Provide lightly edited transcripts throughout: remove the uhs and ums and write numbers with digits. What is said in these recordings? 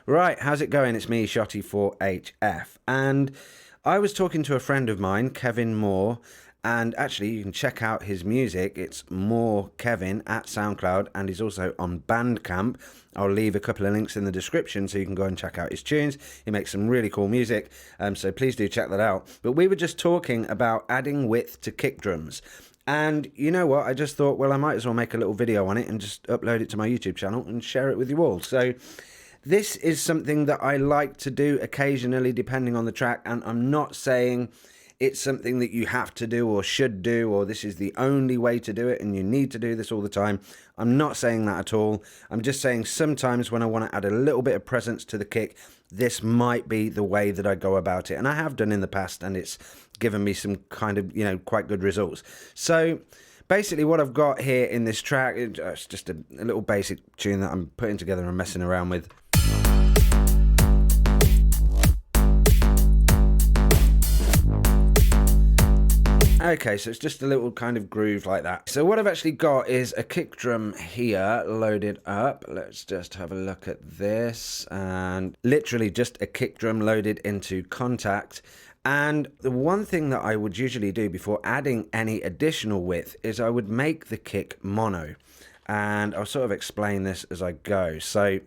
Right, how's it going? It's me, Shotty 4HF, and I was talking to a friend of mine, Kevin Moore, and actually you can check out his music. It's More Kevin at SoundCloud, and he's also on Bandcamp. I'll leave a couple of links in the description so you can go and check out his tunes. He makes some really cool music, so please do check that out. But we were just talking about adding width to kick drums. And you know what? I just thought, well, I might as well make a little video on it and just upload it to my YouTube channel and share it with you all. So this is something that I like to do occasionally depending on the track, and I'm not saying it's something that you have to do or should do, or this is the only way to do it and you need to do this all the time. I'm not saying that at all. I'm just saying sometimes when I want to add a little bit of presence to the kick, this might be the way that I go about it. And I have done in the past, and it's given me some kind of, quite good results. So basically what I've got here in this track, it's just a little basic tune that I'm putting together and messing around with. Okay, so it's just a little kind of groove like that. So what I've actually got is a kick drum here loaded up. Let's just have a look at this, and literally just a kick drum loaded into Contact. And the one thing that I would usually do before adding any additional width is I would make the kick mono, and I'll sort of explain this as I go. So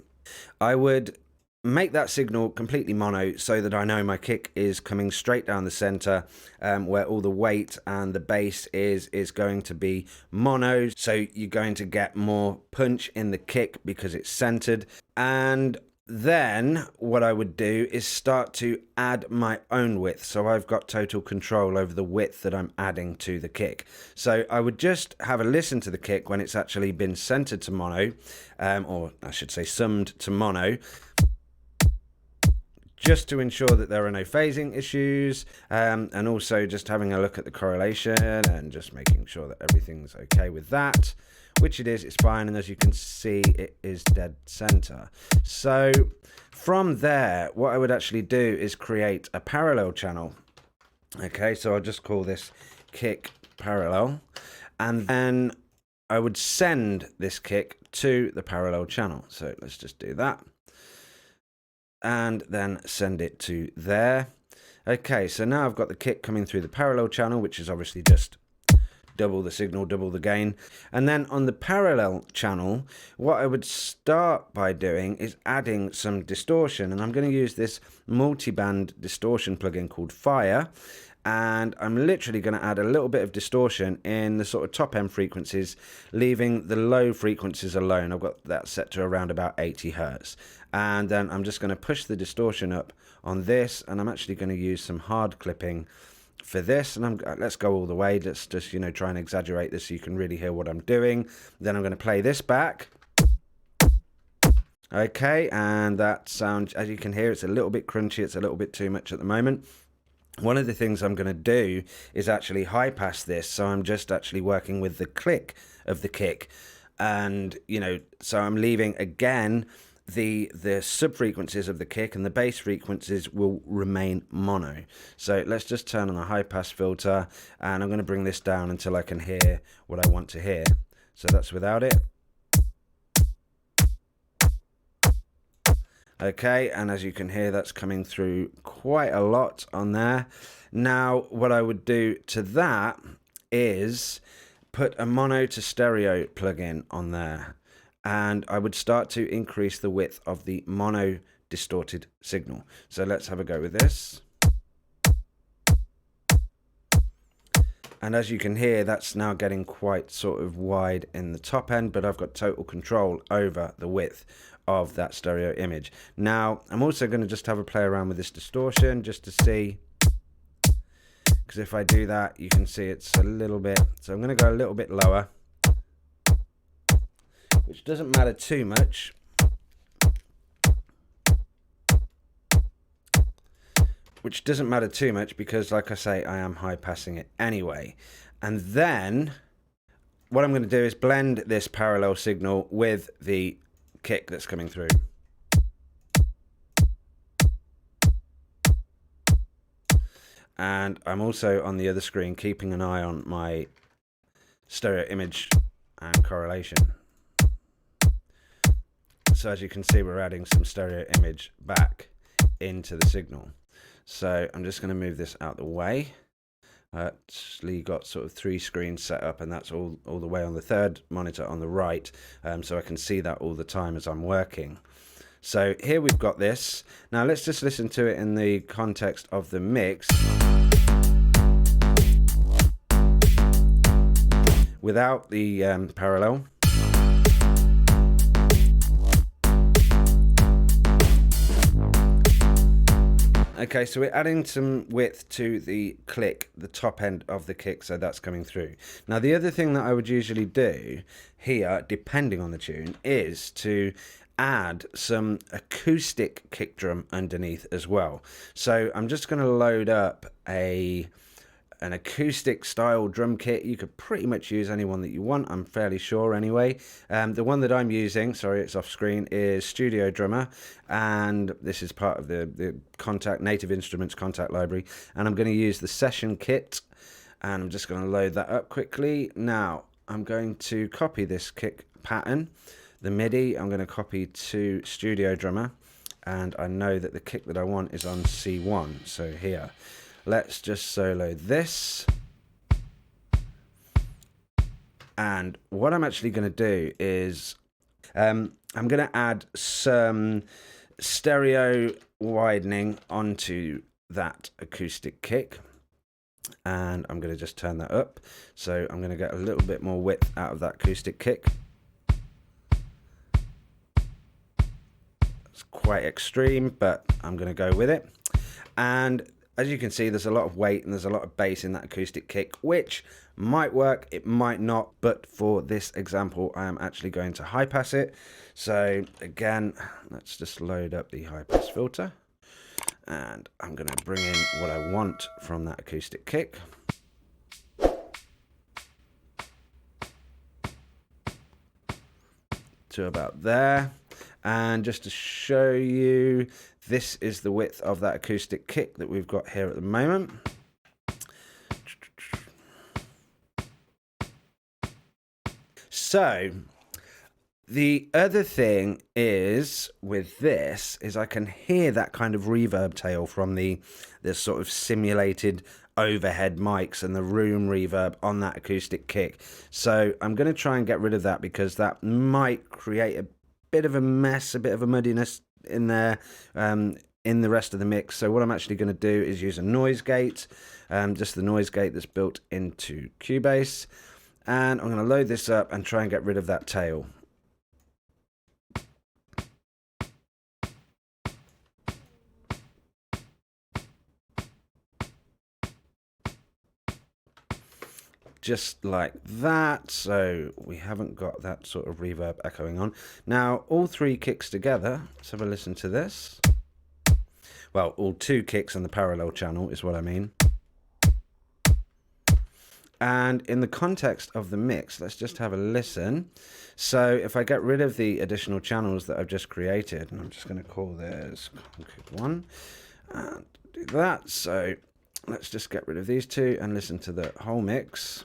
I would make that signal completely mono so that I know my kick is coming straight down the center, where all the weight and the bass is going to be mono. So you're going to get more punch in the kick because it's centered. And then what I would do is start to add my own width. So I've got total control over the width that I'm adding to the kick. So I would just have a listen to the kick when it's actually been centered to mono, or I should say summed to mono, just to ensure that there are no phasing issues, and also just having a look at the correlation and just making sure that everything's okay with that, which it is, it's fine, and as you can see, it is dead center. So from there, what I would actually do is create a parallel channel. Okay, so I'll just call this kick parallel, and then I would send this kick to the parallel channel. So let's just do that, and then send it to there. Okay, so now I've got the kick coming through the parallel channel, which is obviously just double the signal, double the gain. And then on the parallel channel, what I would start by doing is adding some distortion, and I'm going to use this multi-band distortion plugin called Fire. And I'm literally going to add a little bit of distortion in the sort of top end frequencies, leaving the low frequencies alone. I've got that set to around about 80 Hertz. And then I'm just going to push the distortion up on this, and I'm actually going to use some hard clipping for this. And let's go all the way. Let's just, try and exaggerate this so you can really hear what I'm doing. Then I'm going to play this back. Okay, and that sound, as you can hear, it's a little bit crunchy. It's a little bit too much at the moment. One of the things I'm going to do is actually high pass this, so I'm just actually working with the click of the kick, and so I'm leaving again the sub frequencies of the kick, and the bass frequencies will remain mono. So let's just turn on a high pass filter, and I'm going to bring this down until I can hear what I want to hear. So that's without it. Okay, and as you can hear, that's coming through quite a lot on there. Now, what I would do to that is put a mono to stereo plugin on there, and I would start to increase the width of the mono distorted signal. So let's have a go with this. And as you can hear, that's now getting quite sort of wide in the top end, but I've got total control over the width of that stereo image. Now, I'm also going to just have a play around with this distortion just to see, because if I do that, you can see it's a little bit, so I'm going to go a little bit lower, which doesn't matter too much. Because, like I say, I am high passing it anyway. And then what I'm going to do is blend this parallel signal with the kick that's coming through. And I'm also on the other screen keeping an eye on my stereo image and correlation. So as you can see, we're adding some stereo image back into the signal. So I'm just going to move this out the way. Actually got sort of 3 screens set up, and that's all the way on the third monitor on the right, so I can see that all the time as I'm working. So here we've got this. Now let's just listen to it in the context of the mix without the parallel. Okay, so we're adding some width to the click, the top end of the kick, so that's coming through. Now, the other thing that I would usually do here, depending on the tune, is to add some acoustic kick drum underneath as well. So I'm just going to load up an acoustic style drum kit. You could pretty much use any one that you want, I'm fairly sure anyway. The one that I'm using, sorry it's off screen, is Studio Drummer, and this is part of the Native Instruments Contact library, and I'm going to use the session kit, and I'm just going to load that up quickly. Now I'm going to copy this kick pattern, the MIDI, I'm going to copy to Studio Drummer, and I know that the kick that I want is on C1, so here. Let's just solo this. And what I'm actually going to do is I'm going to add some stereo widening onto that acoustic kick. And I'm going to just turn that up. So I'm going to get a little bit more width out of that acoustic kick. It's quite extreme, but I'm going to go with it. And as you can see, there's a lot of weight and there's a lot of bass in that acoustic kick, which might work, it might not, but for this example, I am actually going to high pass it. So again, let's just load up the high pass filter, and I'm going to bring in what I want from that acoustic kick. To about there. And just to show you, this is the width of that acoustic kick that we've got here at the moment. So the other thing is with this is I can hear that kind of reverb tail from the sort of simulated overhead mics and the room reverb on that acoustic kick. So I'm going to try and get rid of that, because that might create a bit of a mess, a bit of a muddiness in there in the rest of the mix. So what I'm actually going to do is use a noise gate, just the noise gate that's built into Cubase, and I'm going to load this up and try and get rid of that tail. Just like that, so we haven't got that sort of reverb echoing on. Now, all 3 kicks together, let's have a listen to this. Well, all 2 kicks on the parallel channel is what I mean. And in the context of the mix, let's just have a listen. So if I get rid of the additional channels that I've just created, and I'm just going to call this kick 1, and do that. So let's just get rid of these 2 and listen to the whole mix.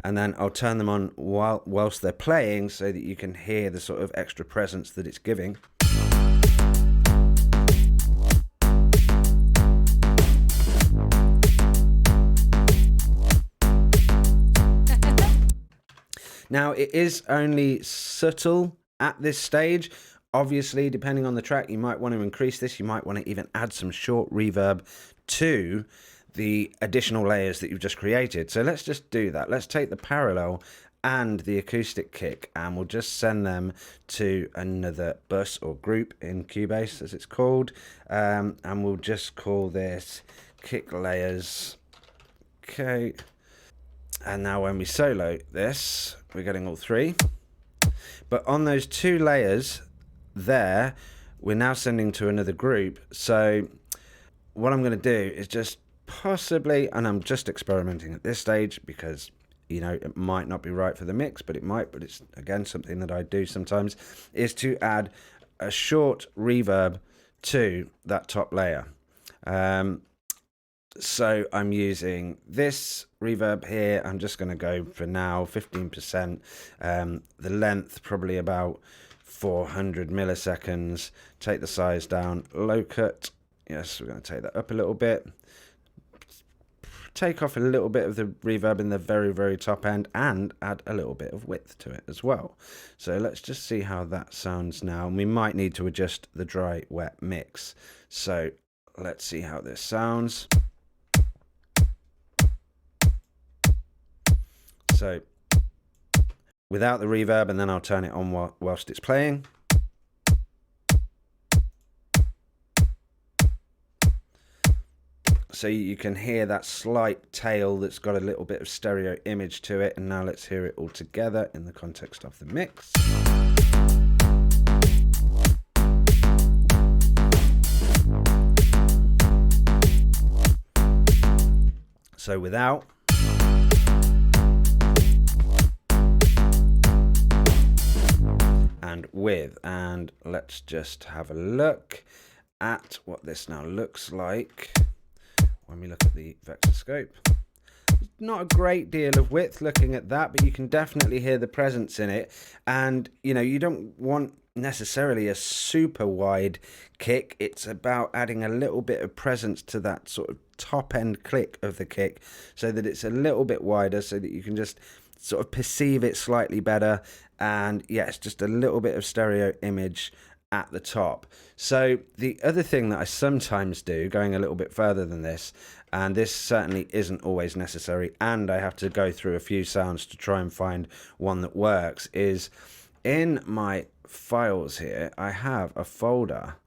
And then I'll turn them on whilst they're playing, so that you can hear the sort of extra presence that it's giving. Now, it is only subtle at this stage. Obviously, depending on the track, you might want to increase this. You might want to even add some short reverb to the additional layers that you've just created. So let's just do that. Let's take the parallel and the acoustic kick, and we'll just send them to another bus or group in Cubase, as it's called. And we'll just call this kick layers. Okay. And now when we solo this, we're getting all 3. But on those 2 layers there, we're now sending to another group. So what I'm going to do is just possibly, and I'm just experimenting at this stage, because you know it might not be right for the mix, but it might, but it's again something that I do sometimes, is to add a short reverb to that top layer. So I'm using this reverb here. I'm just going to go for now 15%. The length probably about 400 milliseconds. Take the size down. Low cut. Yes, we're going to take that up a little bit. Take off a little bit of the reverb in the very, very top end and add a little bit of width to it as well. So let's just see how that sounds now. And we might need to adjust the dry wet mix. So let's see how this sounds. So without the reverb, and then I'll turn it on whilst it's playing. So you can hear that slight tail that's got a little bit of stereo image to it. And now let's hear it all together in the context of the mix. So without. And with, and let's just have a look at what this now looks like when we look at the vector scope. Not a great deal of width looking at that, but you can definitely hear the presence in it. And you know, you don't want necessarily a super wide kick. It's about adding a little bit of presence to that sort of top end click of the kick so that it's a little bit wider, so that you can just sort of perceive it slightly better. And yes, just a little bit of stereo image at the top. So the other thing that I sometimes do, going a little bit further than this, and this certainly isn't always necessary, and I have to go through a few sounds to try and find one that works, is in my files here, I have a folder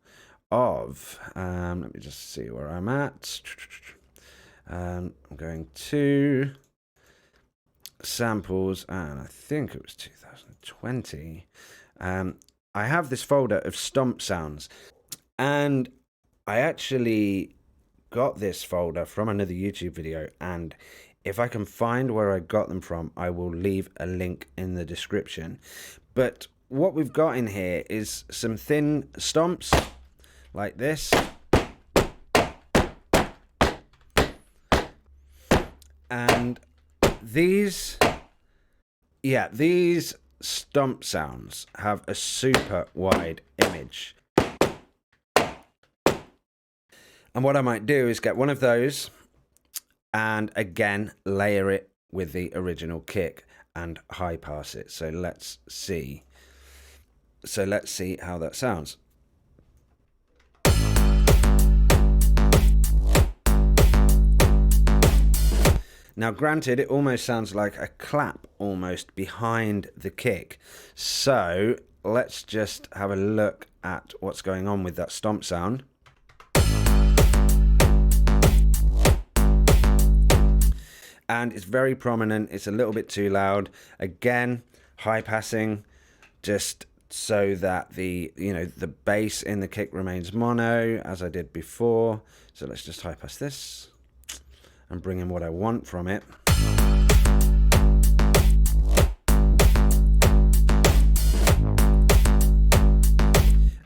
of, let me just see where I'm at. I'm going to samples, and I think it was 2020. I have this folder of stomp sounds, and I actually got this folder from another YouTube video, and if I can find where I got them from, I will leave a link in the description. But what we've got in here is some thin stomps like this, and these stomp sounds have a super wide image. And what I might do is get one of those and again layer it with the original kick and high pass it. So let's see how that sounds. Now, granted, it almost sounds like a clap almost behind the kick. So let's just have a look at what's going on with that stomp sound. And it's very prominent. It's a little bit too loud. Again, high passing, just so that the bass in the kick remains mono, as I did before. So let's just high pass this and bring in what I want from it.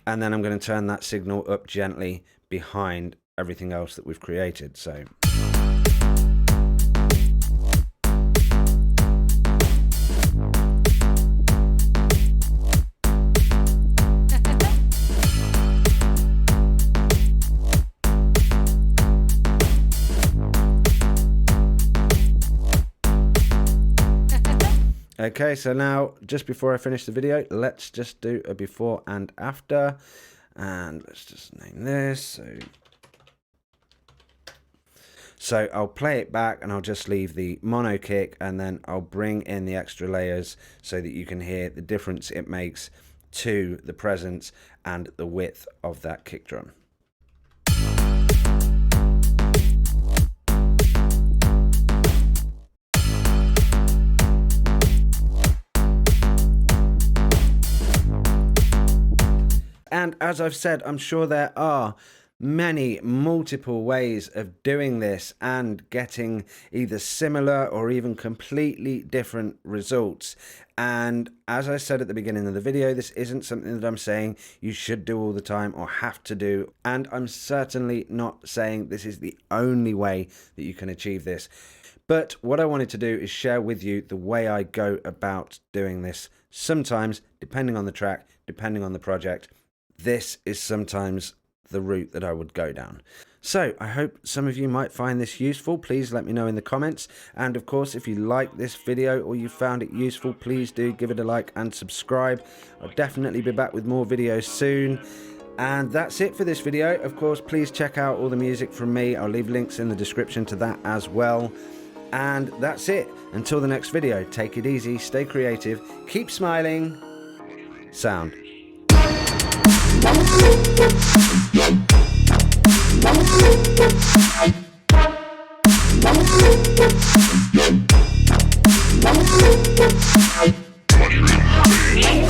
And then I'm going to turn that signal up gently behind everything else that we've created. So okay, so now, just before I finish the video, let's just do a before and after. And let's just name this. So I'll play it back and I'll just leave the mono kick, and then I'll bring in the extra layers so that you can hear the difference it makes to the presence and the width of that kick drum. And as I've said, I'm sure there are multiple ways of doing this and getting either similar or even completely different results. And as I said at the beginning of the video, this isn't something that I'm saying you should do all the time or have to do. And I'm certainly not saying this is the only way that you can achieve this. But what I wanted to do is share with you the way I go about doing this. Sometimes, depending on the track, depending on the project, this is sometimes the route that I would go down. So I hope some of you might find this useful. Please let me know in the comments. And of course, if you like this video or you found it useful, please do give it a like and subscribe. I'll definitely be back with more videos soon. And that's it for this video. Of course, please check out all the music from me. I'll leave links in the description to that as well. And that's it. Until the next video, take it easy, stay creative, keep smiling. Sound. What